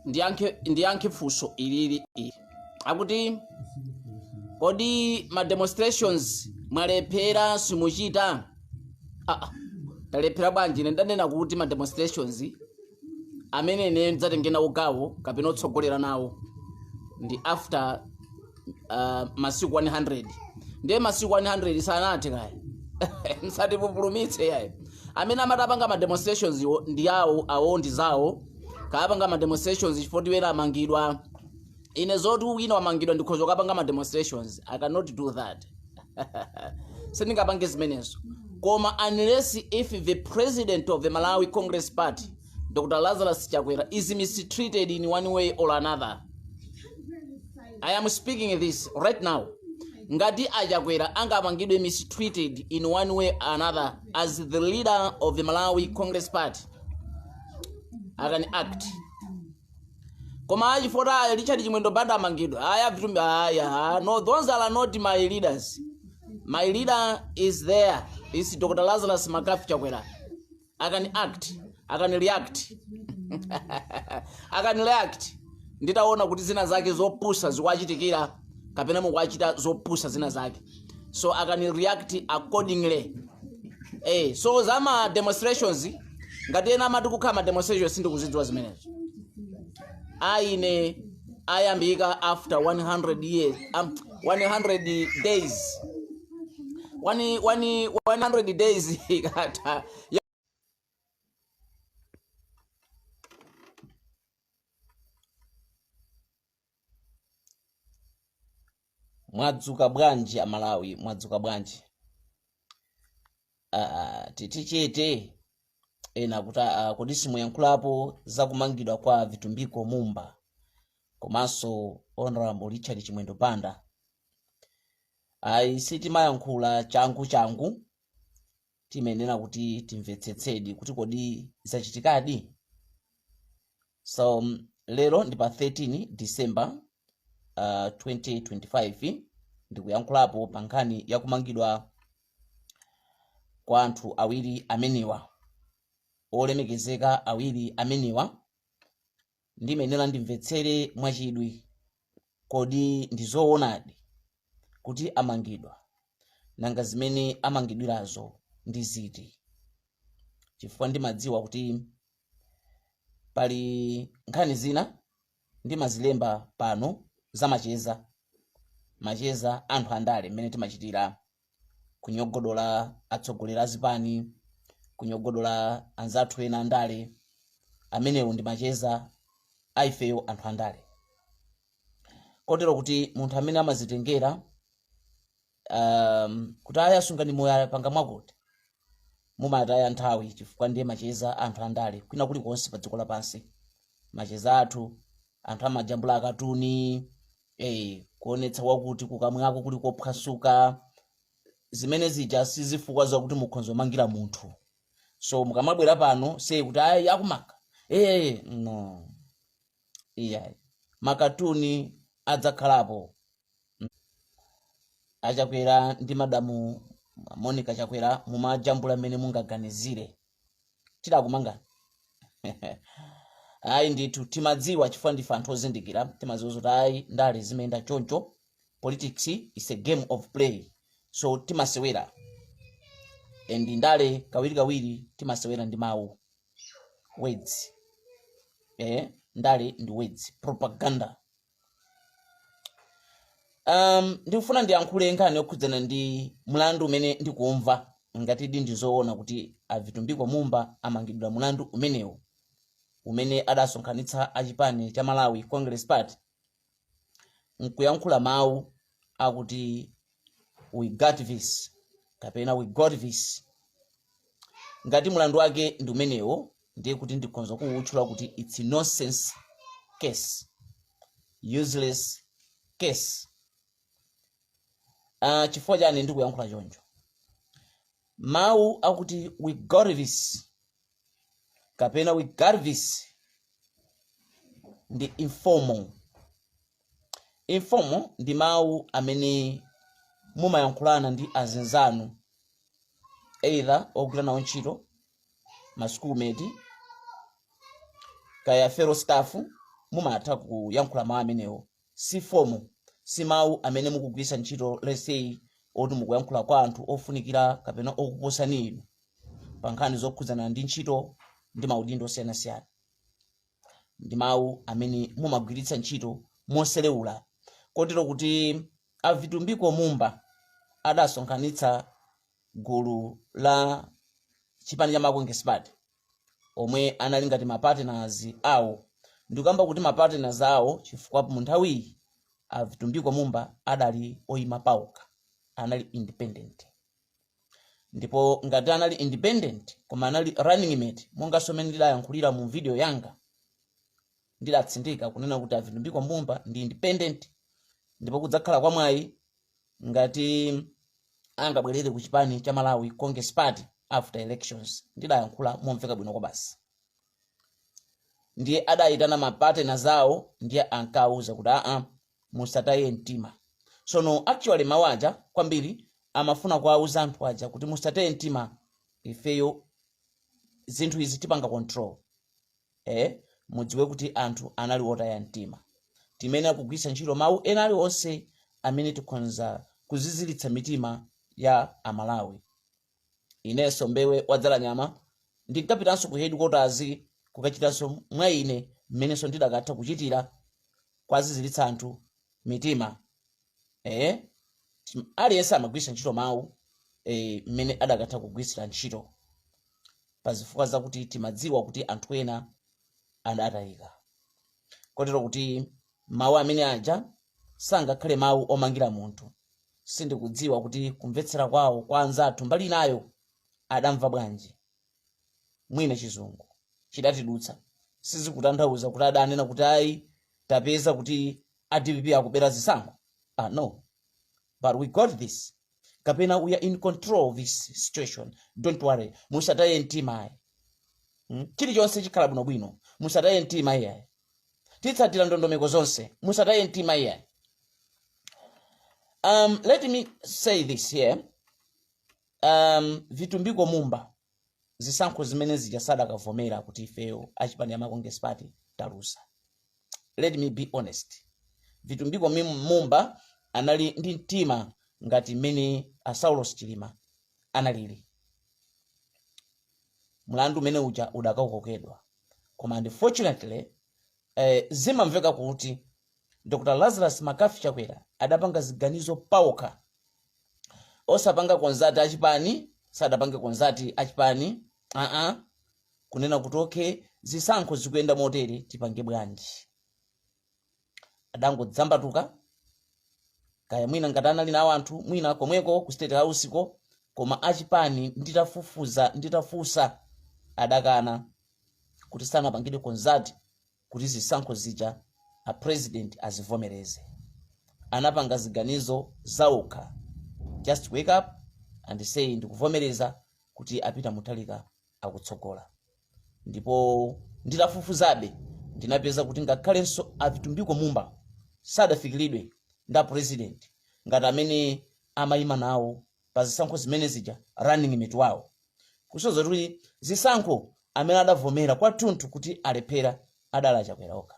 ndiyankhe funso ilili akuti kodi ma demonstrations mwalephera simuchita talephera bwanji ndanena kuti ma demonstrations amene ine ndidzatenge nawo gawo kapena otsogolera nawo ndi after masiku 100 ndiye masiku 100 sanathe kaya nsati pupulumitse yayi amene amatapanga ma demonstrations ndi awo ndi zawo kapanga ma demonstrations chifukwa ndiwena amangidwa ine zoti wina wamangidwa ndikhozo kapanga ma demonstrations. I cannot do that. Sindingapange zimenezo koma unless if the president of the Malawi Congress Party Dr. Lazarus Chakwera is mistreated in one way or another. I am speaking this right now. Ngati Chakwera angamangidwe mistreated in one way or another as the leader of the Malawi Congress Party, I can act. Koma achifota Richard Chimwendo Banda amangidwa no, those are not my leaders. My leader is there. It's Dr. Lazarus Makafi Chakwera. I can act. I can react. I can react. Nditaona kuti zina zake zopusa ziwachitikira kapena mukwachita zopusa zina zake. So I can react accordingly. So zama demonstrations ngati ena amati kukhala demonstrations sindikuzidziwa zimenezo. Aine ayambika after 100 years 100 days 100 days kata mwadzuka bwanji amalawi mwadzuka bwanji titichete ena kuta kodi simuyankhulapo zakumangidwa kwa Vitumbiko Mumba komanso Honorable Richard Chimwendo Banda. Sitimayankhula changu timenena kuti timvetsetsedi kuti kodi zachitikadi. So lero ndi pa 13 December 2025 ndikuyankhulapo pa nkhani yakumangidwa kwa anthu awiri ameniwa olemekezeka awiri ameniwa. Ndimenera ndimvetsere mwachidwi kodi ndizoonadi kuti amangidwa nanga zimene amangidwirazo ndi ziti, chifukwa ndimadziwa kuti pali nkhani zina ndimazilemba pano za macheza anthu andale mmene timachitira kunyogodola atsogoleri azipani, kunyogodola anzathu ena andale amenewo ndi macheza aifeyo anthu andale. Kotero kuti munthu amene amazitengera kuti ayasungani moyo panga mwakuti mumataya nthawi chifukwa ndiye macheza anthu andale kwina kuli konse pa dziko lapansi. Macheza anthu amajambula akatuni kuonetsa wakuti kukamwako kuli kophwasuka zimene zija sizifukwa zakuti mukhonzo mangira munthu. So mukamabwera pano sei kuti ayi akumaka no makatuni adzakhalapo. Achakwera ndi madamu Monica Chakwera mumajambula mmene mungaganizire tidakumangana. Ayi ndithu timadziwa chifukwa ndife anthu ozindikira timadziwa kuti ayi ndale zimenda choncho. Politics is a game of play, so timasewera and ndale kawiri timasewera ndi mawu words. Ndale ndi words, propaganda. Ndikufuna ndiyankhule nkhani yokhudzana ndi mlandu umene ndikumva ngati ndizoona kuti Vitumbiko Mumba amangidwa mlandu umenewo umene adasonkhanitsa achipani cha Malawi Congress Party nkuyankhula mawu akuti we got this kapena we got this. Ngati mlandu wake ndi umenewo ndiye kuti ndikhonza kuwutchula kuti it's nonsense case, useless case. Chifukwa chani ndikuyankhula choncho? Mawu akuti we got this kapena we got this ndi informal. Informal ndi mawu amene mumayankhulana ndi azinzanu either ogwira nawo ntchito, ma schoolmate, kaya fellow staff, mumatha kuyankhula mawu amenewo si fomo, si mawu amene mukugwiritsa ntchito let's say oti mukuyankhula kwa anthu ofunikira kapena okuposani inu pa nkhani zokhudzana ndi ntchito ndi maudindo osiyanasiyana. Ndi mawu amene mumagwiritsa ntchito moselewula, kotero kuti a Vitumbiko Mumba adasonkhanitsa gulu la chipani cha Congress Party omwe anali ngati mapartners awo. Ndikamba kuti mapartners awo chifukwa mu nthawi a Vitumbiko Mumba adali oyima pawokha, anali independent. Ndipo ngati anali independent koma anali running mate, monga somene ndidayankhulira mu video yanga, ndidatsindika kunena kuti a Vitumbiko Mumba ndi independent, ndipo kudzakhala kwa mwayi ngati angabwerere ku chipani cha Malawi Congress Party after elections. Ndidayankhula momveka bwino kwa basi. Ndiye adayitana mapartners awo, ndiye ankauza kuti musataye mtima. Sono actually mawaja kwambiri amafuna kuwauza anthu aja kuti musataye mtima, ifeyo zinthu izi tipanga control. Mudziwe kuti anthu anali otaya mtima. Timene kugwiritsa ntchito mawu ena aliwonse amene tikonza kuziziritsa mitima ya Amalawi. Inenso Mbewe wadzala nyama ndinkapitanso ku headquarters kukachitanso mwa ine mmenenso ndidakatha kuchitira kwaziziritsa anthu mitima. Aliyense amagwiritsa ntchito mawu mmene adakatha kugwiritsira ntchito pa zifukwa zakuti timadziwa kuti anthu ena adatayika. Kotero kuti mawu amene aja sangakhale mawu omangira munthu. Sindikudziwa kuti kumvetsera kwawo kwa anzathu mbali nayo adamva bwanji. Mwina chizungu chidatidutsa, sizikutanthauza kuti adanena kuti ayi tapeza kuti ADPP akubera zisankho. No, but we got this. Kapena we are in control of this situation. Don't worry, musataye mtima. Chilichonse chikhala bwinobwino, musataye mtima iye. Titsatira ndondomeko zonse, musataye mtima iye. Let me say this here. Vitumbiko Mumba zisankho zimene zija sadakavomera kuti ifeyo achipani ya Congress Party talusa. Let me be honest. Vitumbiko Mumba anali ndi mtima ngati mmene a Saulos Chilima analili. Mlandu mmene uja udakakokedwa. Koma unfortunately zimamveka kuti Dr. Lazarus Makafi Chakwera adapanga ziganizo pawokha. Osapanga konzati achipani, sadapanga konzati achipani. Kunena kuti zisankho zikuyenda motere tipange bwanji. Adangodzambatuka kaya mwina ngati anali nawo anthu mwina komweko ku State House ko, koma achipani nditafusa adakana kuti sanapangidwe konzati kuti zisankho zija a president azivomereze. Anapanga ziganizo zaokha. Just wake up and say ndikuvomereza kuti apita Mutharika akutsogola. Ndipo nditafufuzabe ndinapeza kuti ngakhalenso a Vitumbiko Mumba sadafikiridwe nda president ngati amene amayima nawo pa zisankho zimene zija running mate wawo. Kusoza kuti zisankho amene adavomera kwathunthu kuti alephera adala Chakwera okha.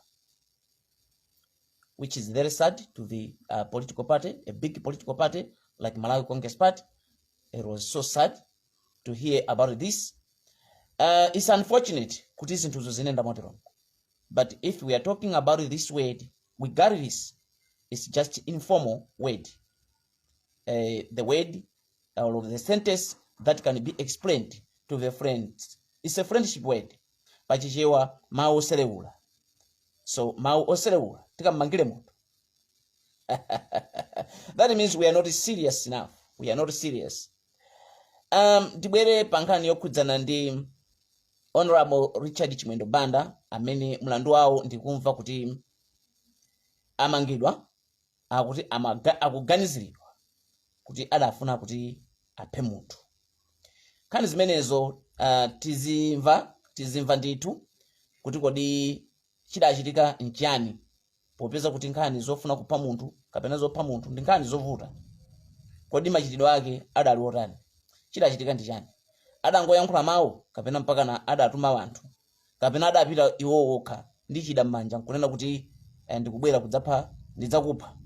Which is very sad to the political party, a big political party like Malawi Congress Party. It was so sad to hear about this. It's unfortunate kuti zinthu zinenda motero. But if we are talking about this word, we got this. It's just informal word. The word or the sentence that can be explained to the friends. It's a friendship word. Pachichewa mawu oselewula. So mawu oselewula tikamangire munthu. That means we are not serious enough. We are not serious. Tibwere pankhani yokhudzana ndi Honorable Richard Chimwendo Banda amene mlandu wawo ndikumva kuti amangidwa akuti akuganiziridwa kuti adafuna kuti aphe munthu. Nkhani zimenezo tizimva ndithu kuti kodi chidachitika nchiyani, popeza kuti nkhani zofuna kupha munthu kapena zopha munthu ndi nkhani zovuta. Kodi machitidwe ake adali otani, chidachitika ndi chani, adangoyankhula mawu kapena mpaka na adatuma anthu kapena adapita iwo okha ndichida m'manja nkunena kuti ndikubwera kudzapha ndidzakupha.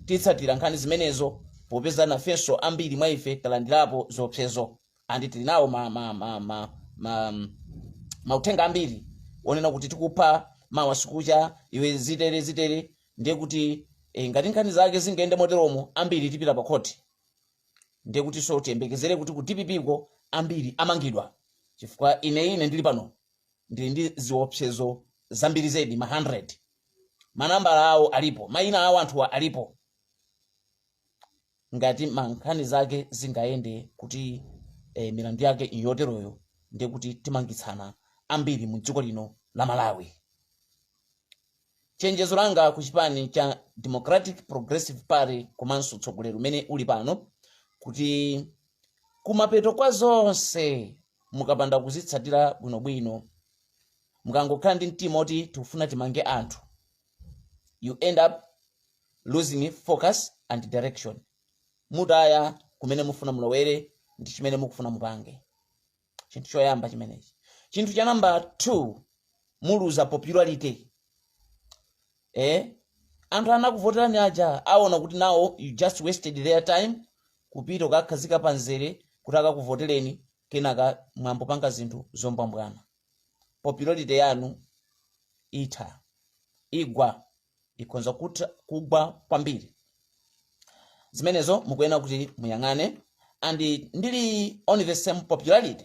Titsatira nkhani zimenezo popeza nafenso ambiri mwa ife talandirapo zopsezo andi tili nawo mauthenga ambiri onena kuti tikupha mawa sikucha iwe zitere ndiye kuti ngati nkhani zake zingende moteromo ambiri tipita pa khoti. Ndiye kuti so tiyembekezere kuti ku DPP ko ambiri amangidwa chifukwa ine ndili pano ndili ndi ziopsezo zambiri zedi ma 100 manambala awo alipo, mayina awo anthu alipo. Ngati mankhani zake zingayende kuti milandu yake iyoteroyo ndiye kuti timangitsana ambiri mu dziko lino la Malawi. Chenjezo langa ku chipani cha Democratic Progressive Party komanso tsogoleri umene uli pano kuti kumapeto kwa zonse mukapanda kuzitsatira bwinobwino, mukangokhala ndi mtima oti tikufuna timange anthu, you end up losing focus and direction. Mutaya kumene mufuna mulowere ndi chimene mukufuna mupange. Chinthu choyamba chimenechi. Chinthu cha number 2, muluza popularity. Anthu anakuvoterani aja aona kuti now you just wasted their time kupita kukhazika panzere kuti akakuvotereni kenaka mwambo panga zinthu zombambwana. Popularity yanu itha igwa ikonza kugwa kwambiri. Zimenezo mukuyenera kuti muyang'ane, and ndili on the same popularity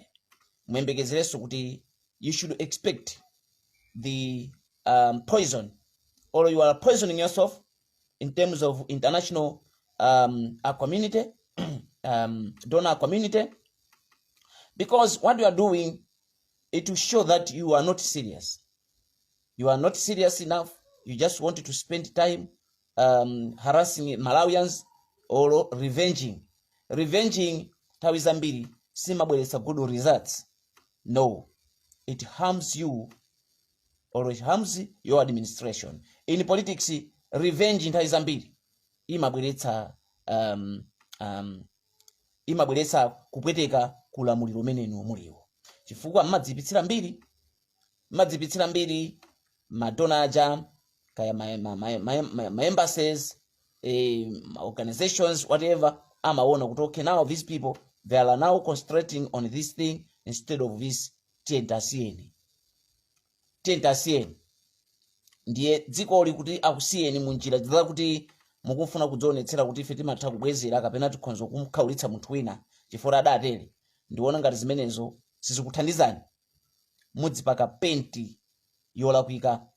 muyembekezerenso kuti you should expect the poison, or you are poisoning yourself in terms of international community, donor community, because what you are doing, it will show that you are not serious. You are not serious enough. You just want to spend time harassing Malawians or revenging. Tawi zambiri simabweretsa good results. No, it harms you or it harms your administration. In politics, revenge tawi zambiri imabweretsa kupweteka kulamuliro umenenu muliwo. Chifukwa mmadzipitsira mbiri madona aja kaya my embassies, organizations, whatever, amaona kuti okay, now these people, they are now concentrating on this thing instead of this TNTCN. Ndiye dziko kuti akusiyeni munjira dzira kuti mukufuna kudzionetsera kuti ife timatha kubwezera kapena tikhonzo kumkhaulitsa munthu wina chifukwa adatere. Ndiona ngati zimenezo sizikuthandizani, mudzipaka penti yolakwika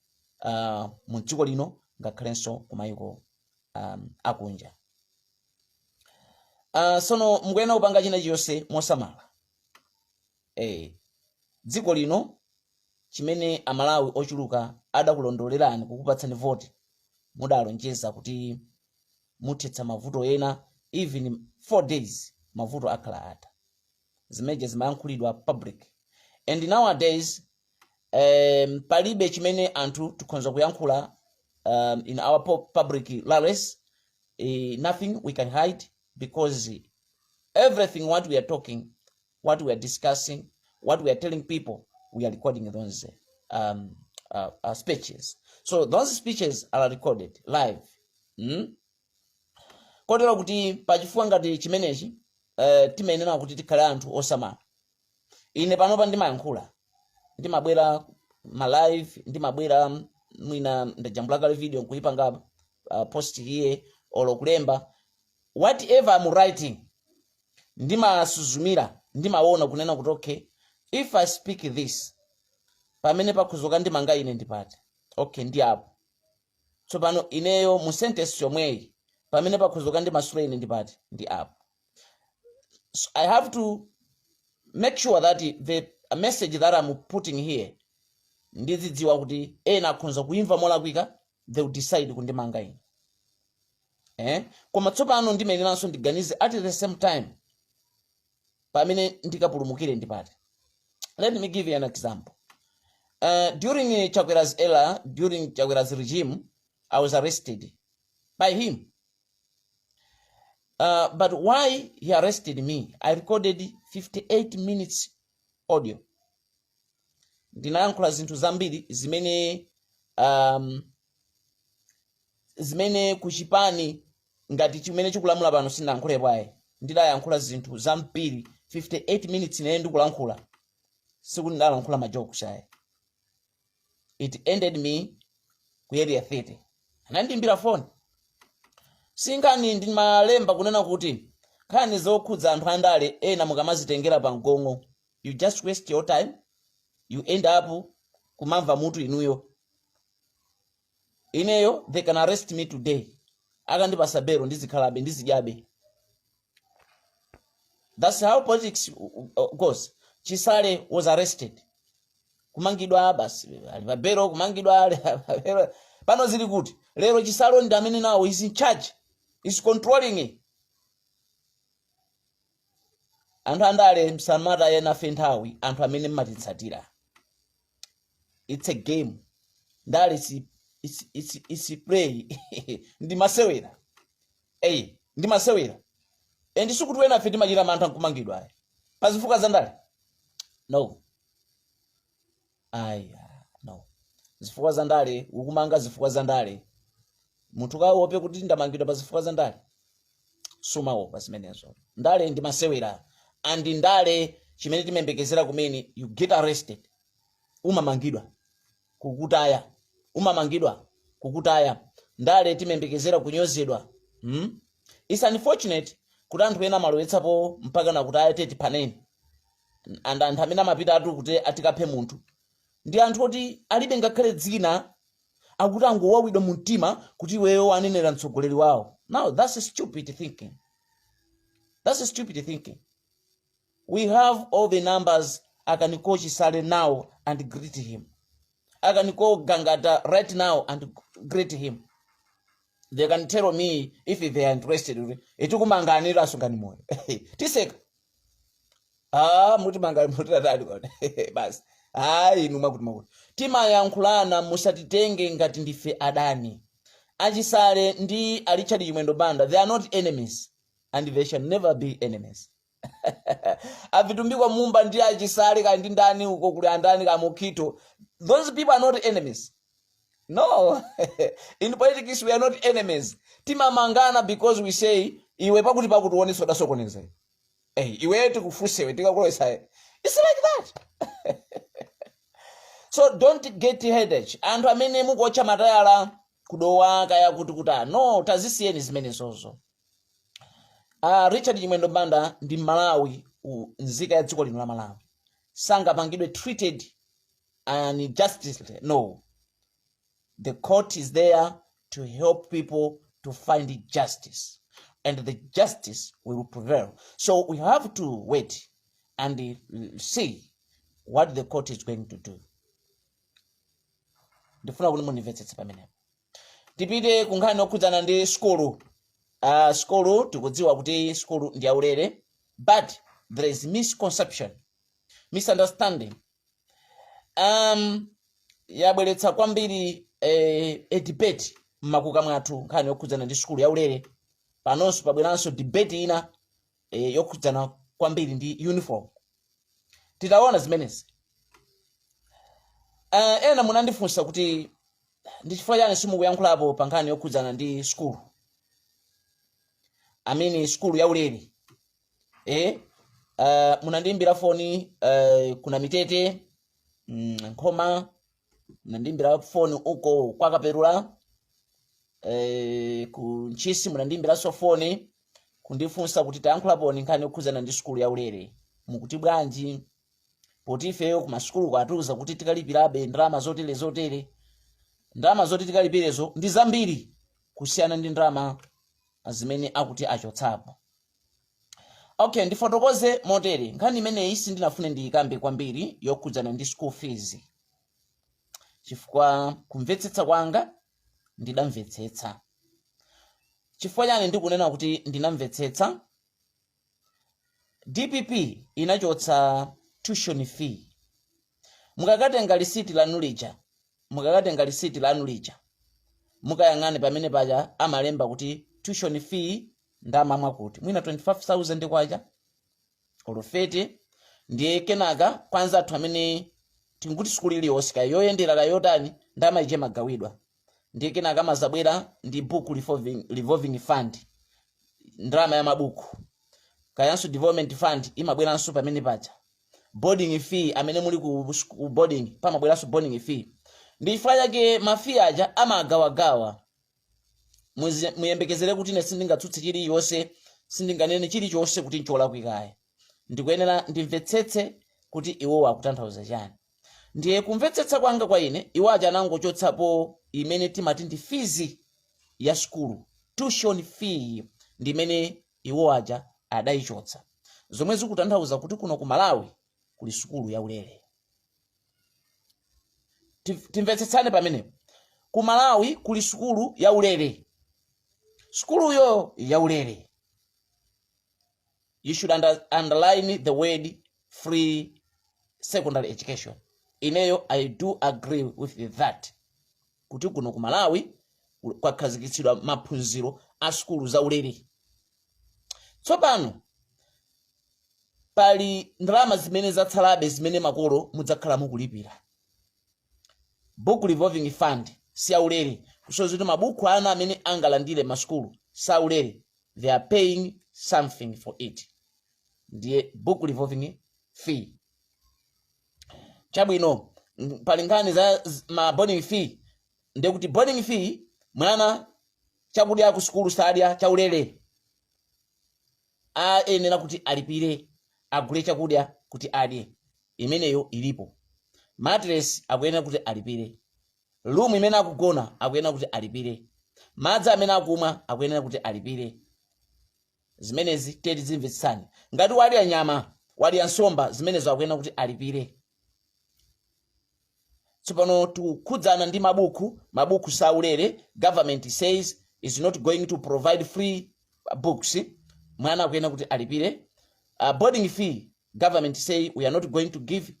mu dziko lino ngakhalenso kumayiko akunja. Sono mukuyenera kupanga china chiyonse mosamala. Dziko lino chimene amalawi ochuluka adakulondolerani kukupatsani vote, mudalonjeza kuti muthetsa mavuto ena, even 4 days mavuto akhala ata. Zimeje zimayankhulidwa public, and nowadays palibe chimene anthu tikhonza kuyankhula in our public rallies, nothing we can hide, because everything what we are talking, what we are discussing, what we are telling people, we are recording those speeches. So those speeches are recorded live. Kotero kuti pachifukwa ngati chimenechi timayenera kuti tikhale anthu osamala. Ine panopa ndimayankhula, ndimabwera ma live, ndimabwera mwina ndajambula video nkuipanga post here or kulemba whatever I'm writing, ndimasuzumira, ndimaona kunena kuti okay, if I speak this pamene pakuzoka ndimanga ine ndipate okay, ndi apo tsopano ineyo mu sentence yomweyi pamene pakuzoka ndimasula ine ndipate ndi apo. So I have to make sure that the message that I'm putting here ndizidziwa kuti ena akhonza kuimva molakwika, they will decide kundimanga ine. Koma tsopano ndimeneranso ndiganize at the same time pamene ndikapulumukire ndipate. Let me give you an example. During Chakwera's era, during Chakwera's regime, I was arrested by him. But why he arrested me? I recorded 58 minutes audio. Ndinayankhula zinthu zambiri zimene zimene kuchipani ngati chimene chikulamula pano sindayankhulepo ayi ndidayankhula zinthu zampiri 58 minutes nene ndikulankhula sikuti ndalankhula majoke shayi. It ended me ku area 30 anandimbira phone sinkani ndi malemba kunena kuti nkhani zokhudza anthu andale ena mukamazitengera pa mgongo you just waste your time, you end up kumamva mutu inuyo. Ineyo they can arrest me today akandipasa belo ndizikhalabe ndizidyabe. That's how politics goes. Chisale was arrested, kumangidwa basi alipa belo, kumangidwa alipa pano zili kuti lero Chisale ndi amene now is in charge, is controlling it. Anthu andale msamata yena fenthawi anthu amene mmatitsatira. It's a game. Ndale it's play. Ndi masewera. Ndi masewera. Endi sikuti wena feti machira mantha kumangidwa ayi. Pazifuka za ndale? No. No. Zifuka za ndale, ukumanga zifuka za ndale. Munthu kaope kuti ndamangidwa pa zifuka za ndale. Sumaopa zimenezo. Ndale ndi masewera. And ndale chimene timembekezera kumene you get arrested. Umamangidwa kukutaya. Umamangidwa kukutaya. Ndale timembekezera kunyozedwa. It's unfortunate kuti anthu ena malowetsapo mpaka nakutaya teti paneni. And anthu amene amapita atu kuti atikaphe munthu ndi anthu oti alibe ngakhale dzina akuti angowawidwa mu mtima kuti iweyo anenera mtsogoleri wawo. Now that's a stupid thinking. That's a stupid thinking. We have all the numbers. I can call Chisale now and greet him. I can call Gangata right now and greet him. They can tell me if they are interested. Etukumanganira sungani moyo. Tiseka. Mutimanga mutadali kwa. Bas. Inuma kuti makuti. Tima yankhulana musatitenge ngati ndife adani. Achisale ndi Richard Chimwendo Banda, they are not enemies and they shall never be enemies. Avitumbikwa mumba ndi Achisale kandi ndani uko kuli andani ka Mukito. Those people are not enemies. No. In politics we are not enemies. Tima mangana because we say iwe pakuti uone soda sokoneza. Iwe tikufusewe tikakulowesa. It's like that. So don't get headache. Anthu amene mukocha matayala kudowa kaya kuti no tazisiyeni zimene zozo. Richard Chimwendo Banda ndi Malawi nzika ya dziko lino la Malawi. Sangapangidwe treated and justice. No. The court is there to help people to find justice. And the justice will prevail. So we have to wait and see what the court is going to do. Ndifuna kuti munimvetsetsa pamenepo. Tipite kunkhani okhudzana ndi skulu. Skulu tikudziwa kuti skulu ndi yaulere, but there is misconception, misunderstanding. Yabweretsa kwambiri debate mmakuka mwathu nkhani yokhudzana ndi skulu yaulere. Panonso pabweranso debate ina yokhudzana kwambiri ndi uniform. Titaona zimenezi. Ena munandifunsa kuti ndichifukwa chani simukuyankhulapo pa nkhani yokhudzana ndi skulu. Amene skulu yaulere. Munandimbira foni kuna Mitete, Nkhoma, munandimbira foni uko kwa Kaperula, ku Nchisi munandimbira foni kundifunsa kuti tayankhulapo nkhani yokhudzana ndi skulu yaulere. Mukuti bwanji poti ifeyo kuma skulu kwatuza kuti tikalipirabe ndalama zotere. Ndalama zoti tikalipirezo ndi zambiri kusiyana ndi ndalama zimene akuti achotsapo. Okay, ndifotokoze motere. Nkhani imene isi ndinafune ndiyikambe kwambiri yokhudzana ndi school fees. Chifukwa kumvetsetsa kwanga ndidamvetsetsa. Chifukwa chani ndikunena kuti ndinamvetsetsa? DPP inachotsa tuition fee. Mukakatenga lisiti lanu lija. Mukayang'ane pamene paja amalemba kuti tuition fee ndamamwa kuti. Mwina 25,000 kwacha. Olufete. Ndiye kenaka kwanza athu amene tinguti skuli iliyonse yoyendera yotani ndama ije magawidwa ndiye kena kama zabwera ndi book revolving fund ndalama ya mabuku kayanso development fund imabweranso pamene paja boarding fee amene muli ku boarding pamabweranso boarding fee ndi chifukwa chake mafee aja amagawagawa muyembekezere kuti ine sindingatsutse chiliyonse sindinganene chilichonse kuti ncholakwikaye ndikuyenera ndimvetsetse kuti iwo akutanthauza chani ndiye kumvetsetsa kwanga kwa ine iwo aja anangochotsapo imene timati ndi fees ya skulu tuition fee ndimene iwo aja adayichotsa zomwe zikutanthauza kuti kuno ku Malawi kuli skulu yaulere. Timvetsetsane pamenepo ku Malawi kuli skulu yaulere. Skuluyo yaulere. You should underline the word free secondary education. Ineyo I do agree with that. Kuti kuno ku Malawi kwakhazikitsidwa maphunziro a skulu zaulere. Tsopano pali ndalama zimene zatsalabe zimene makolo mudzakhala mukulipira. Book revolving fund si yaulere. Kusonyeza kuti mabuku ana amene angalandire maskulu saulere. They are paying something for it. Ndiye book revolving fee. Chabwino pali nkhani za ma boarding fee. Ndiye kuti boarding fee mwana chakudya ku skulu sadya chaulere. Ayenera kuti alipire agule chakudya kuti adye. Imeneyo ilipo. Mattress akuyenera kuti alipire. Room imene akugona akuyenera kuti alipire. Madzi amene akumwa akuyenera kuti alipire. Zimenezi tedi zimvetsani. Ngati wadya nyama, wadya nsomba zimenezo akuyenera kuti alipire. Tsopano tikukhudzana ndi mabuku saulere. Government says is not going to provide free books. Mwana akuyenera kuti alipire. Boarding fee, government say we are not going to give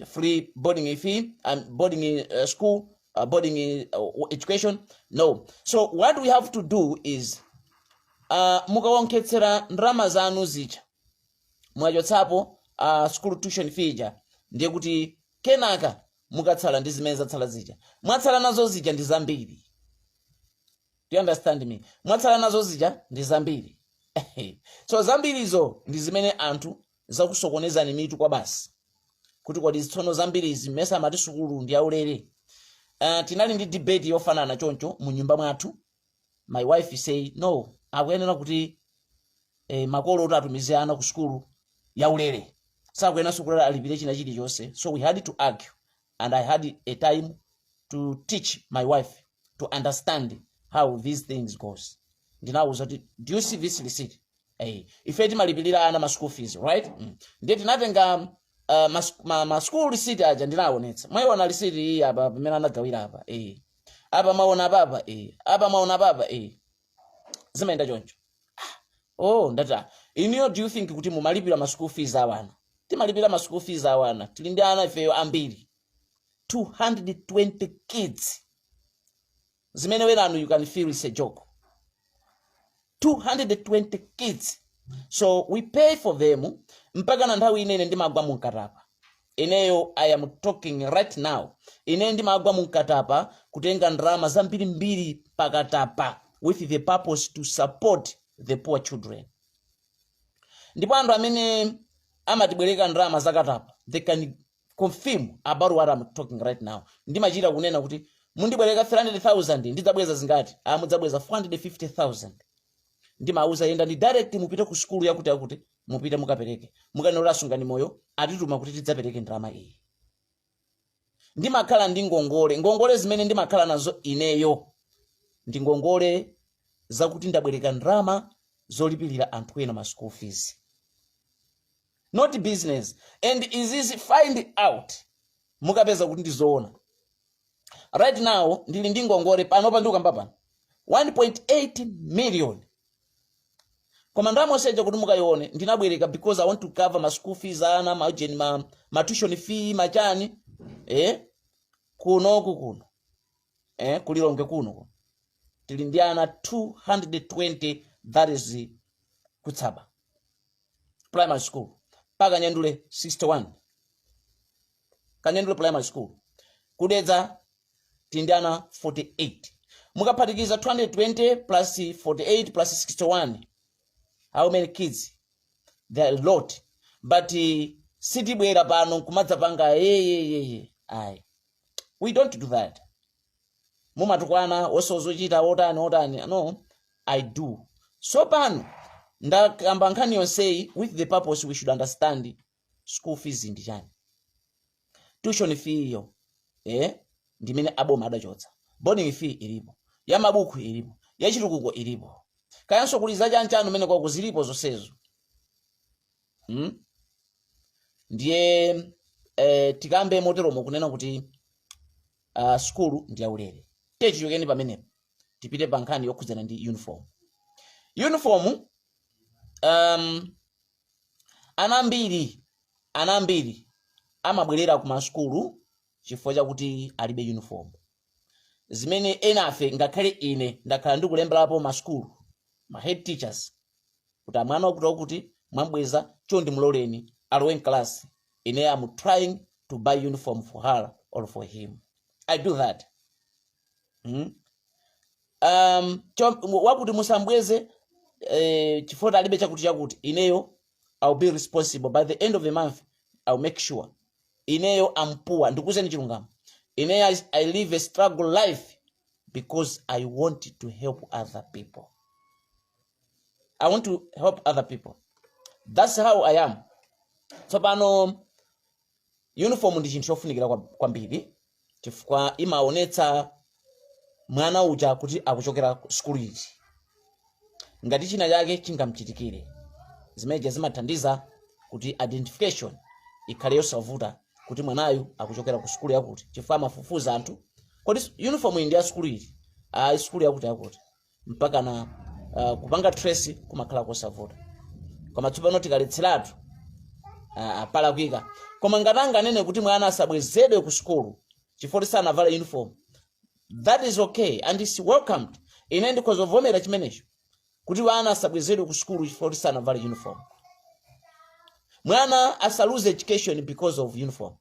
free boarding fee and boarding school boarding education. No. So what we have to do is mukawonkhetsera ndalama zanu zija mwachotsapo school tuition fee ja ndiye kuti kenaka mukatsala ndi zimene zatsala zija mwatsala nazo zija ndi zambiri. Do you understand me? Mwatsala nazo zija ndi zambiri. So zambirizo ndi zimene anthu zakusokonezani mitu kwa basi kuti kodi tsono zambiri izi mmesa amati sukulu ndi yaulere. Tinali ndi debate yofanana choncho mu nyumba mwathu. My wife say no, akuyenera kuti makolo oti atumize ana ku sukulu yaulere. Sakuyenera sukulu alipire china chilichonse. So we had to argue and I had a time to teach my wife to understand how these things goes. Ndinawuza kuti do you see this receipt? Ife timalipirira ana ma school fees, right? Ndiye tinatenga ma school receipt aja ndinaonetsa. Mwayiona receipt iyi apa pamene anagawira apa. Apa maona baba apa maona baba zimaenda choncho. Oh ndata. Iniyo do you think kuti mumalipira ma school fees awana? Timalipira ma school fees awana. Tili ndi ana ifeyo ambiri. 220 kids. Zimene weranu you can feel it's a joke. 220 kids. So we pay for them mpaka na nthawi inene ndimagwa munkatapa. Ineyo I am talking right now. Ine ndimagwa munkatapa kutenga ndalama zambiri pakatapa with the purpose to support the poor children. Ndipo anthu amene amatibwereka ndalama zakatapa they can confirm about what I'm talking right now. Ndimachita kunena kuti mundibwereka 300,000 ndidzabweza zingati? Mudzabweza 450,000. Ndimauza yenda ndi direct mupite ku skulu yakuti mupite mukapereke. Mukanora sungani moyo atituma kuti tidzapereke ndalama iyi. Ndimakhala ndi ngongole zimene ndimakhala nazo ineyo. Ndi ngongole zakuti ndabwereka ndalama zolipirira anthu ena ma school fees. Not business. And is this find out. Mukapeza kuti ndizoona. Right now ndili ndi ngongole pano pandukamba pano 1.8 million. Koma ndamo seja kuti mukayione ndinabwereka because I want to cover my school fees ana ma tuition fee machani kuno kulilonge kuno tili ndi ana 220 that is kutsaba primary school paka Nyandule 61 Kanyandule primary school kudedza tindana 48. Mukaphatikiza 220 plus 48 plus 61. How many kids? There are a lot. But sitibwera pano kumadza panga ayi. We don't do that. Mumatukwana osozochita otani. No, I do. So pano ndakamba nkhani yonseyi with the purpose we should understand school fees ndi chani. Tuition fee yo ndimene aboma adachotsa. Boarding fee ilipo. Ya mabuku ilipo. Ya chitukuko ilipo. Kayanso kuliza chanchano mene kwa kuzilipo zonsezo. Ndiye tikambe moteromo kunena kuti school ndi yaulere. Tichokeni pamenepo. Tipite pa nkhani yokhudzana ndi uniform. Uniform anambiri amabwerera ku maskulu chifukwa chakuti alibe uniform. Zimene enafe ngakhale ine ndakhala ndikulemberapo maskulu, ma head teachers, kuti mwana wakuti mwambweza chondi muloleni alowe class. Ine am trying to buy uniform for her or for him. I do that. Wakuti musambweze chifukwa alibe chakuti ineyo I'll be responsible. By the end of the month I'll make sure ineyo I'm poor. Ndikuzeni chilungamo. Ineyo I live a struggle life because I want to help other people. I want to help other people. That's how I am. So pano uniform ndi chinthu chofunikira kwambiri chifukwa imaonetsa mwana uja kuti akuchokera school ichi. Ngati china chake chingamchitikire. Zimeje zimathandiza kuti identification ikhale yosavuta kuti mwanayu akuchokera ku school yakuti. Chifukwa mafufuza anthu kodi uniform ndi ya school ili. School yakuti. Mpaka na kupanga trace kumakhala kosavuta. Koma tsopano tikaletseratu pala kuika. Koma ngatanga nene kuti mwana asabwezedwe ku school chifukwa sanavala uniform. That is okay and is welcomed. Ine ndikozovomera chimenecho kuti wana asabwezedwe ku school chifukwa sanavala uniform. Mwana asaluze education because of uniform.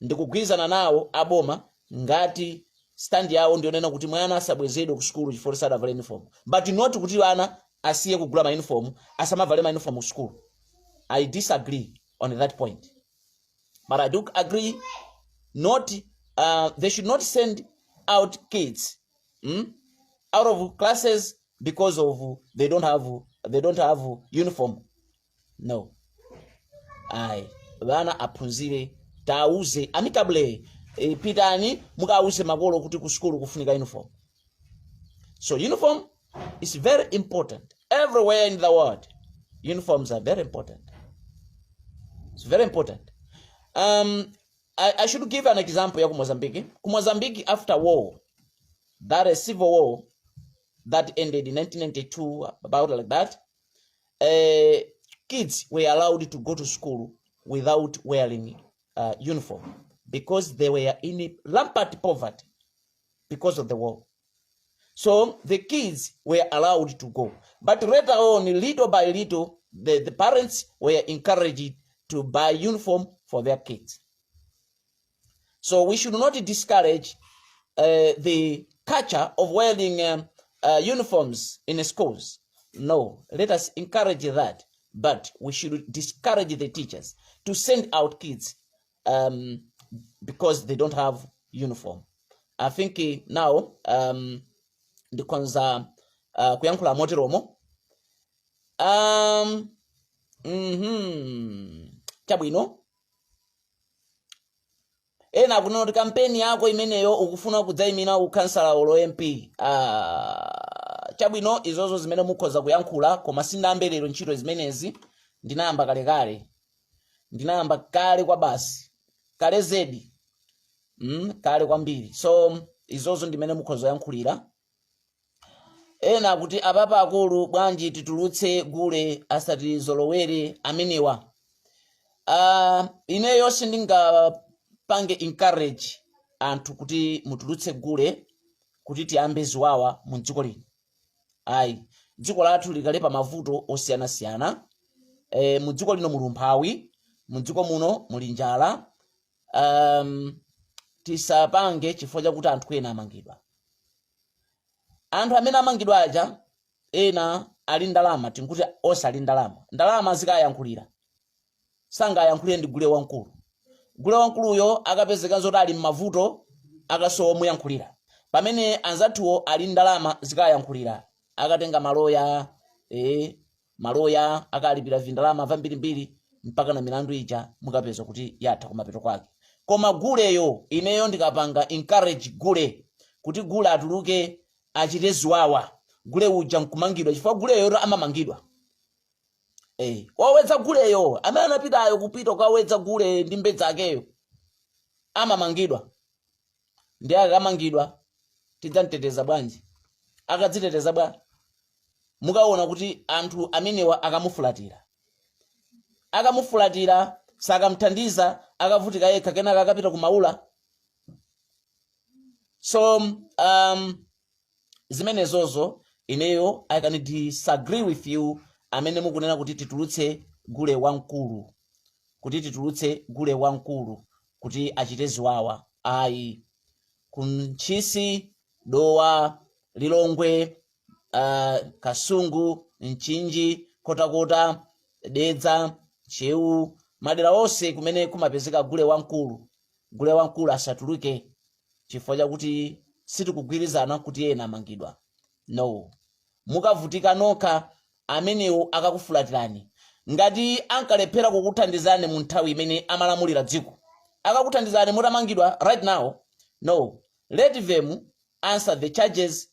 Ndikugwizana nawo aboma ngati stand yawo ndionena kuti mwana asabwezedwe ku school chifukwa sanavala uniform. But not kuti wana asiye kugula ma uniform, asamavale ma uniform ku school. I disagree on that point. But I do agree they should not send out kids out of classes because of they don't have uniform. No. Vana aphunzire tauze amicably pitani mukauze makolo kuti ku school kufunika uniform. So uniform is very important everywhere in the world. Uniforms are very important. It's very important. I should give an example ya Mozambique. Mozambique after war, that is civil war that ended in 1992, about like that. Kids were allowed to go to school without wearing uniform because they were in rampant poverty because of the war. So the kids were allowed to go. But later on, little by little, the parents were encouraged to buy uniform for their kids. So we should not discourage the culture of wearing uniforms in schools. No, let us encourage that. But we should discourage the teachers to send out kids because they don't have uniform. I think now ndikonza kuyankhula moteromo chabwino ena kunoti kampeni yako imeneyo ukufuna kudzayimira ukhansala olo MP. Chabwino izozo zimene mukhoza kuyankhula koma sindambe lero ntchito zimenezi ndinayamba kale kwa basi kale zedi kale kwambiri. So izozo ndimene mukhoza yankhulira. Ena kuti apapa akulu bwanji titulutse gule asati zolowere amenewa. Ineyo sindingapange encourage anthu kuti mutulutse gule kuti tiyambe ziwawa mu dziko lino. Dziko lathu likalepa mavuto osiyanasiyana. Mu dziko lino muli umphawi, mu dziko muno muli njala, tisapange chifukwa chakuti anthu ena amangidwa. Anthu amene amangidwa aja ena ali ndalama, tinkuti osali ndalama zikayankhulira, sangayankhulire ndi gule wamkulu. Gule wamkuluyo akapezeka zoti ali m'mavuto akasowa muyankhulira, pamene anzathuwo ali ndalama zikayankhulira, akatenga maloya akalipira vindalama vambirimbiri mpaka na milandu ija mukapeza kuti yatha kumapeto kwake. Koma guleyo ineyo ndikapanga encourage gule kuti gule atuluke achite ziwawa, gule uja nkumangidwa chifukwa guleyo amamangidwa. Wawedza guleyo amene anapitayo kupita kawedza gule ndi mbedza akeyo amamangidwa. Ndi akamangidwa tidzamteteza bwanji? Akadziteteza bwa mukaona kuti anthu amenewa akamufulatira sakamthandiza, akavutika yekha kenaka akapita kumaula. So zimenezozo ineyo I can disagree with you amene mukunena kuti titulutse gule wamkulu, kuti achite ziwawa. Ayi, kunchisi, Dowa, Lilongwe, Kasungu, Mchinji, Kotakota, Dedza, Cheu, madera onse kumene kumapezeka gule wamkulu asatuluke chifukwa chakuti sitikugwirizana kuti ena amangidwa. No, mukavutika nokha amenewo akakufulatirani. Ngati ankalephera kukuthandizani mu nthawi imene amalamulira dziko, akakuthandizani mutamangidwa right now, no, let them answer the charges.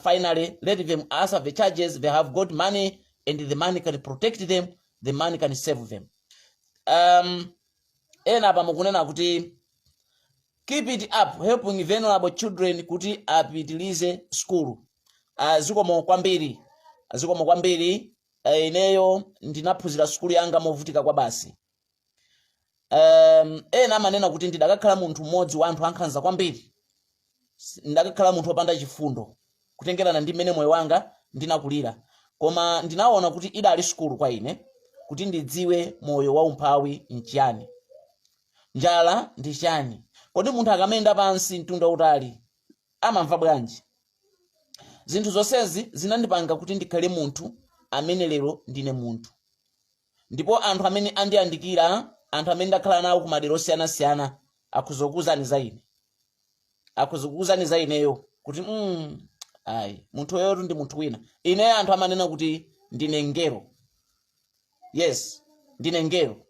Finally, let them answer the charges. They have got money and the money can protect them, the money can save them. Ena pa mukunena kuti keep it up, helping vulnerable children kuti apitilize school. Zikomo kwambiri, ineyo ndinaphunzira skulu yanga movutika kwa basi. Ena amanena kuti ndidakakhala munthu mmodzi wa anthu ankhanza kwambiri, ndakakhala munthu wopanda chifundo kutengerana ndi mmene moyo wanga ndinakulira. Koma ndinaona kuti idali skulu kwa ine kuti ndidziwe moyo wa umphawi nchiyani, njala ndi chiyani, kodi munthu akamenda pansi mtunda utali amamva bwanji. Zinthu zonsezi zinandipanga kuti ndikhale munthu amene lero ndine munthu. Ndipo anthu amene andiyandikira, anthu amene ndakhala nawo kumadera osiyanasiyana akuzokuzani za ineyo kuti ayi, munthu yoyotu ndi munthu wina. Ineyo anthu amanena kuti ndine ngero. Yes, ndine ngero.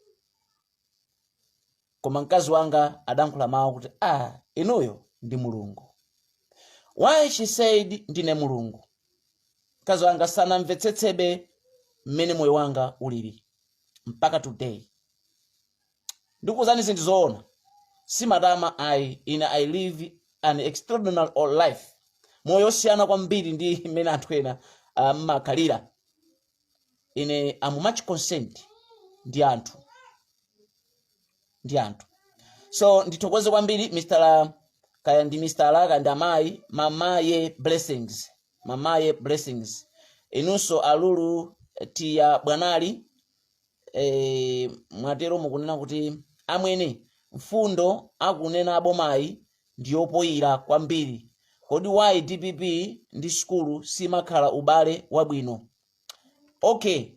Koma mkazi wanga adankhula mawu kuti inuyo ndi mulungu. Why she said ndine mulungu? Mkazi wanga sanamvetsetsebe mmene moyo wanga ulili mpaka today. Ndikuzani zinthu zoona, simatama. I live an extraordinary life, moyo osiyana kwambiri ndi mmene anthu ena makhalira. Ine am much concerned ndi anthu. So ndithokoze kwambiri Mr. kaya ndi Mr. Laka ndi amayi, mamaye blessings. Inunso alulu tiya bwanali, mwatero mukunena kuti amwene mfundo akunena abomayi ndiyopoyira kwambiri. Kodi why DPP ndi skulu simakhala ubale wabwino? Okay,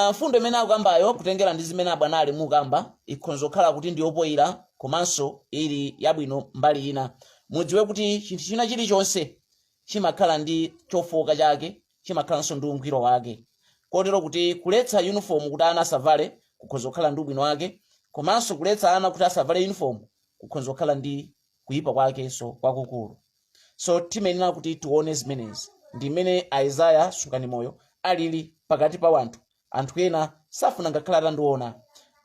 mfundo imene akukambayo kutengera ndi zimene abwanali mukamba ikhonzokhala kuti ndiyopoyira komanso ili yabwino mbali ina. Mudziwe kuti chinthu china chilichonse chimakhala ndi chofoka chake, chimakhalanso ndi ungwiro wake. Kotero kuti kuletsa uniform kuti ana asavale kukhonzokhala ndi ubwino wake, komanso kuletsa ana kuti asavale uniform kukhonzokhala ndi kuyipa kwakenso kwakukulu. So timenena kuti tione zimenezi ndi mmene Isaiah sungani moyo alili pakati pa anthu ena safuna ngakhala atandiona.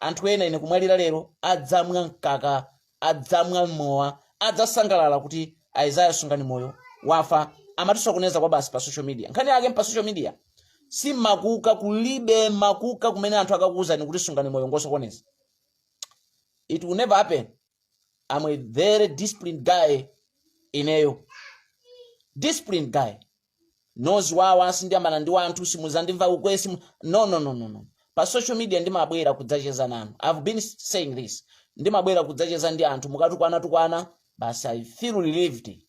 Anthu ena ine kumwalira lero adzamwa mkaka, adzamwa mowa, adzasangalala kuti Isaiah sungani moyo wafa. Amatisokoneza kwa basi pa social media. Nkhani yake pa social media si makuka, kulibe makuka kumene anthu akakuwuzani kuti sungani moyo ngosokoneza. It will never happen. I'm a very disciplined guy ineyo. Disciplined guy. Nozi wawa sindiyambana ndi wanthu simuzandimva ukwesi. No. Pa social media ndimabwera kudzacheza nanu. I've been saying this. ndimabwera kudzacheza ndi anthu mukatukwana basi I feel relieved,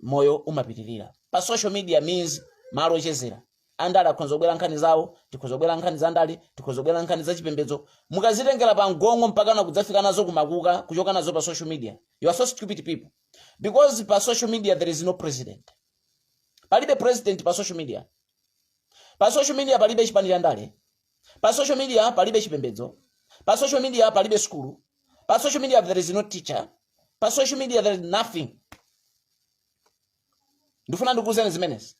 moyo umapitirira. Pa social media means malo ochezera. Andali akhoza kubwera nkhani zawo, tikhoza kubwera nkhani za ndali, tikhoza kubwera nkhani za chipembedzo, mukazitengera pa mgongo mpaka na kudzafika nazo kumakuka, kuchoka nazo pa social media. You are so stupid people. Because pa social media there is no president. Palibe president pa social media. Pa social media palibe chipani ndale. Pa social media palibe chipembedzo. Pa social media palibe skulu. Pa social media there is no teacher. Pa social media there is nothing. Ndifuna ndikuzeni zimenezi.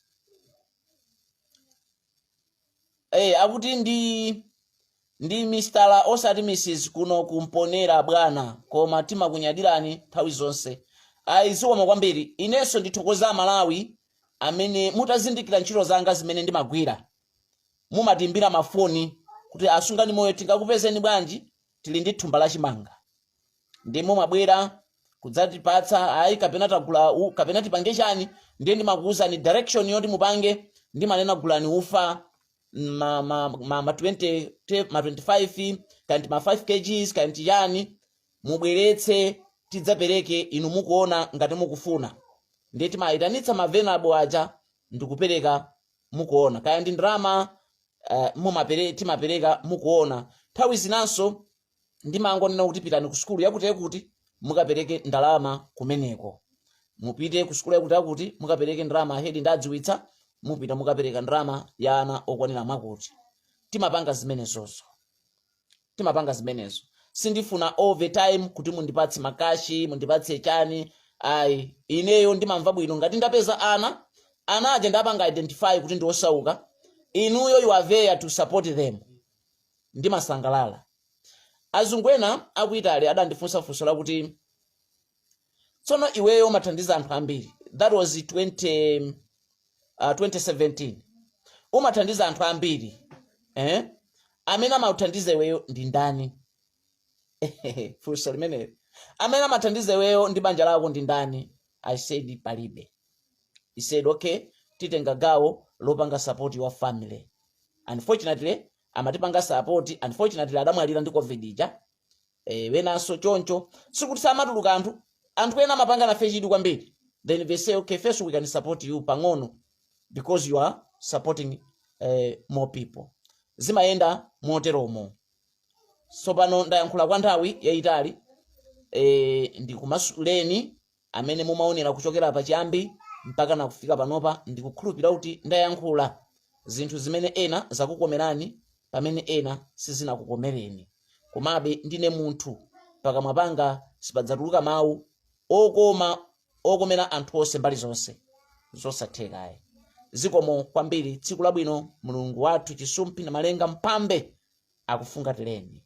Akuti ndi Mr. osati Mrs. kuno kumponera bwana koma timakunyadirani nthawi zonse. Iziwoma kwambiri. Inenso ndithokoza Malawi amene mutazindikira ntchito zanga zimene ndimagwira. Mumatimbira mafoni kuti asungani moyo tingakupezeni bwanji, tili ndi thumba la chimanga. Ndimo mabwera kudzatipatsa kapena tagula kapena tipange chani, ndiye ndimakuwuzani direction yoti mupange, ndimanena gulani ufa ma 25 kanti ma 5 kgs kanti chani, mubweretse tidzapereke inu mukuona ngati mukufuna. Ndiye timayitanitsa mavenable aja ndikupereka mukuona. Kaya ndi ndalama timapereka mukuona. Nthawi zinanso ndimangonena kuti pitani ku skulu yakuti mukapereke ndalama kumeneko. Mupite ku skulu yakuti mukapereke ndalama, hedi ndadziwitsa, mupita mukapereka ndalama ya ana okwanira makuti. Timapanga zimenezo. Sindifuna overtime kuti mundipatse makashi, mundipatse chani. Ineyo ndimamva bwino ngati ndapeza ana aja ndapanga identify kuti ndi osauka, inuyo you are there to support them. Ndimasangalala. Azungu ena aku Italy adandifunsa funso lakuti tsono iweyo umathandiza anthu ambiri. That was 2017. Umathandiza anthu ambiri. Amene amathandiza iweyo ndi ndani? Funso limene. Amene amathandiza iweyo ndi banja lako ndi ndani? I said palibe. He said okay, titenga gawo lopanga support your family. Unfortunately amatipanga support, unfortunately adamwalira ndi COVID ija. Wenanso choncho sikuti samatuluka anthu ena amapanga nafe chidi kwambiri. Then they say okay, first we can support you pang'ono because you are supporting more people. Zimayenda moteromo. So pano ndayankhula kwa nthawi yayitali. Ndikumasuleni amene mumaonera kuchokera pachiyambi mpaka na kufika panopa, ndikukhulupirira kuti ndayankhula zinthu zimene ena zakukomerani pamene ena sizinakukomereni. Komabe ndine munthu, pakamwa panga sipadzatuluka mawu okomera anthu onse mbali zonse zosatheka. Zikomo kwambiri. Tsiku labwino. Mulungu wathu chisumpi na malenga mpambe akufungatireni.